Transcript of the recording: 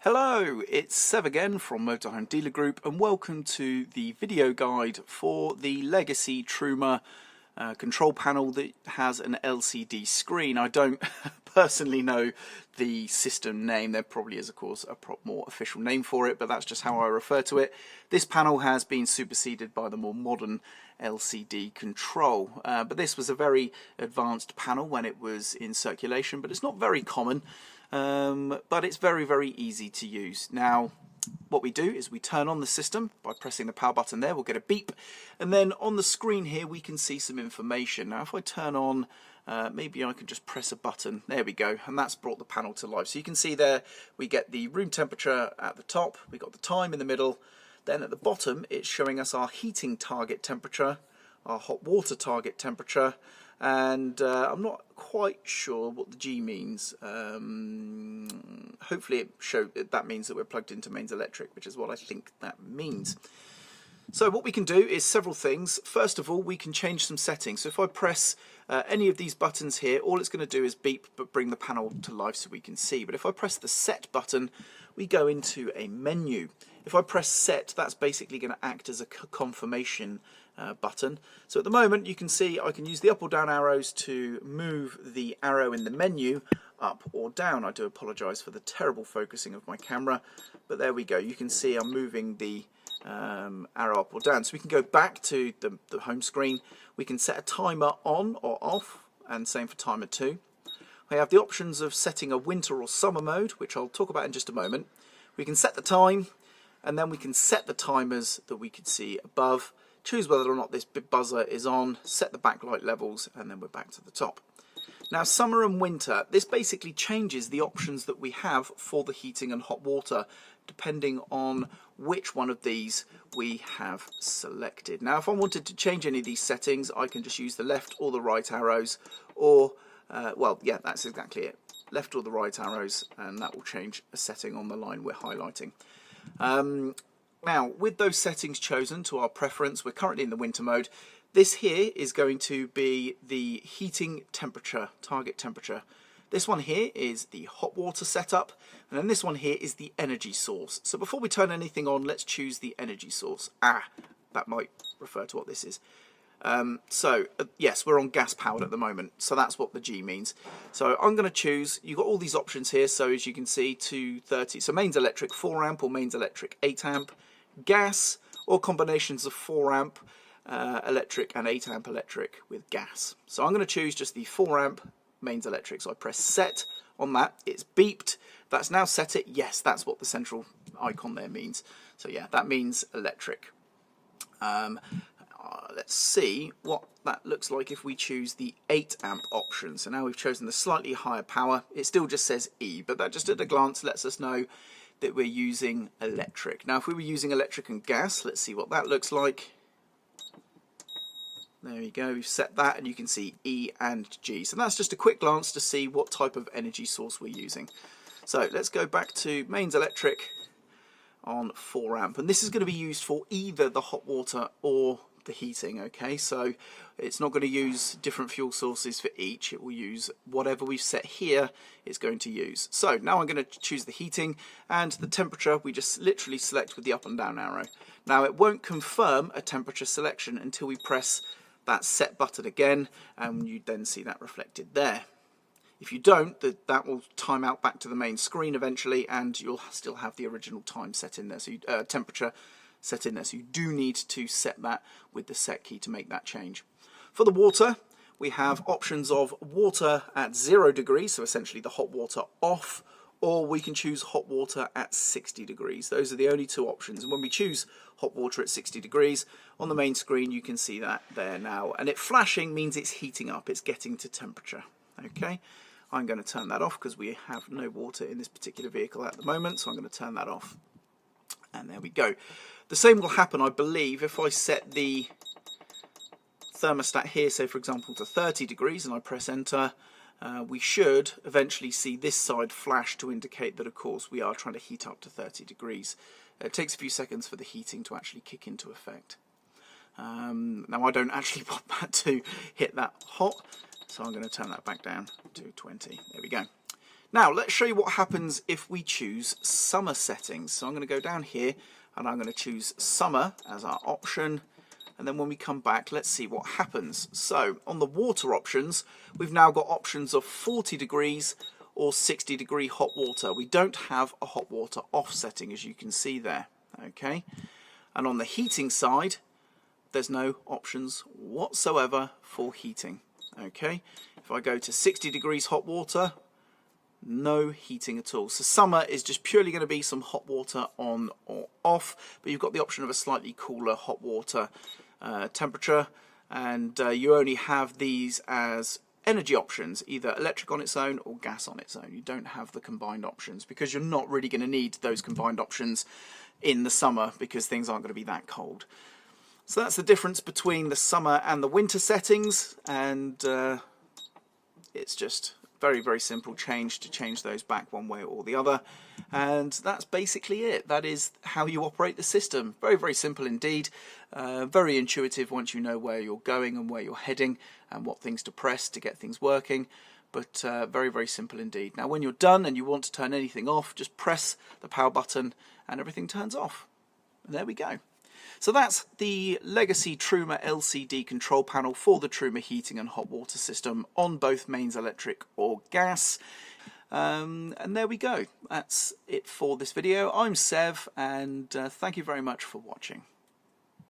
Hello, it's Seb again from Motorhome Dealer Group, and welcome to the video guide for the Legacy Truma control panel that has an LCD screen. I don't personally know the system name. There probably is, of course, a more official name for it, but that's just how I refer to it. This panel has been superseded by the more modern LCD control, but this was a very advanced panel when it was in circulation, but it's not very common. But it's very, very easy to use. Now, what we do is we turn on the system by pressing the power button there. We'll get a beep, and then on the screen here we can see some information. Now, if I turn on, maybe I can just press a button. There we go, and that's brought the panel to life. So you can see there we get the room temperature at the top, we got the time in the middle, then at the bottom it's showing us our heating target temperature, our hot water target temperature, and I'm not quite sure what the G means. Hopefully that means that we're plugged into mains electric, which is what I think that means. So what we can do is several things. First of all, we can change some settings. So if I press any of these buttons here, all it's going to do is beep but bring the panel to life so we can see. But if I press the set button, we go into a menu. If I press set, that's basically going to act as a confirmation button. So at the moment you can see I can use the up or down arrows to move the arrow in the menu up or down. I do apologise for the terrible focusing of my camera, but there we go. You can see I'm moving the arrow up or down. So we can go back to the home screen. We can set a timer on or off, and same for timer 2. We have the options of setting a winter or summer mode, which I'll talk about in just a moment. We can set the time, and then we can set the timers that we can see above, choose whether or not this buzzer is on, set the backlight levels, and then we're back to the top. Now, summer and winter, this basically changes the options that we have for the heating and hot water depending on which one of these we have selected. Now, if I wanted to change any of these settings, I can just use the left or the right arrows, or well, yeah, that's exactly it. Left or the right arrows, and that will change a setting on the line we're highlighting. Now, with those settings chosen to our preference, we're currently in the winter mode. This here is going to be the heating temperature, target temperature. This one here is the hot water setup, and then this one here is the energy source. So before we turn anything on, let's choose the energy source. That might refer to what this is. Yes, we're on gas powered at the moment, so that's what the G means. So I'm going to choose, you've got all these options here, so as you can see, 230, so mains electric 4 amp or mains electric 8 amp, gas, or combinations of 4 amp electric and 8 amp electric with gas. So I'm going to choose just the 4 amp mains electric, so I press set on that, it's beeped, that's now set it, yes, that's what the central icon there means. So yeah, that means electric. Let's see what that looks like if we choose the 8 amp option. So now we've chosen the slightly higher power. It still just says E, but that just at a glance lets us know that we're using electric. Now if we were using electric and gas, let's see what that looks like. There we go, we've set that, and you can see E and G. So that's just a quick glance to see what type of energy source we're using. So let's go back to mains electric on 4 amp, and this is going to be used for either the hot water or the heating. Okay, so it's not going to use different fuel sources for each, it will use whatever we've set here it's going to use. So now I'm going to choose the heating, and the temperature we just literally select with the up and down arrow. Now it won't confirm a temperature selection until we press that set button again, and you then see that reflected there. If you don't, that will time out back to the main screen eventually, and you'll still have the original time set in there, so temperature set in there. So you do need to set that with the set key to make that change. For the water, we have options of water at 0 degrees, so essentially the hot water off, or we can choose hot water at 60 degrees. Those are the only two options. And when we choose hot water at 60 degrees, on the main screen you can see that there now. And it flashing means it's heating up, it's getting to temperature. Okay, I'm going to turn that off because we have no water in this particular vehicle at the moment, so I'm going to turn that off. And there we go. The same will happen, I believe, if I set the thermostat here, say for example to 30 degrees, and I press enter. We should eventually see this side flash to indicate that, of course, we are trying to heat up to 30 degrees. It takes a few seconds for the heating to actually kick into effect. Now, I don't actually want that to hit that hot, so I'm going to turn that back down to 20. There we go. Now let's show you what happens if we choose summer settings. So I'm going to go down here and I'm going to choose summer as our option, and then when we come back, let's see what happens. So on the water options, we've now got options of 40 degrees or 60 degree hot water. We don't have a hot water off setting, as you can see there. Okay, and on the heating side, there's no options whatsoever for heating. Okay, if I go to 60 degrees hot water, no heating at all. So summer is just purely going to be some hot water on or off, but you've got the option of a slightly cooler hot water temperature, and you only have these as energy options, either electric on its own or gas on its own. You don't have the combined options because you're not really going to need those combined options in the summer because things aren't going to be that cold. So that's the difference between the summer and the winter settings, and it's just very, very simple change to change those back one way or the other, and that's basically it. That is how you operate the system. Very, very simple indeed. Very intuitive once you know where you're going and where you're heading and what things to press to get things working, but very, very simple indeed. Now when you're done and you want to turn anything off, just press the power button and everything turns off. And there we go. So that's the legacy Truma LCD control panel for the Truma heating and hot water system on both mains electric or gas. And there we go. That's it for this video. I'm Sev, and thank you very much for watching.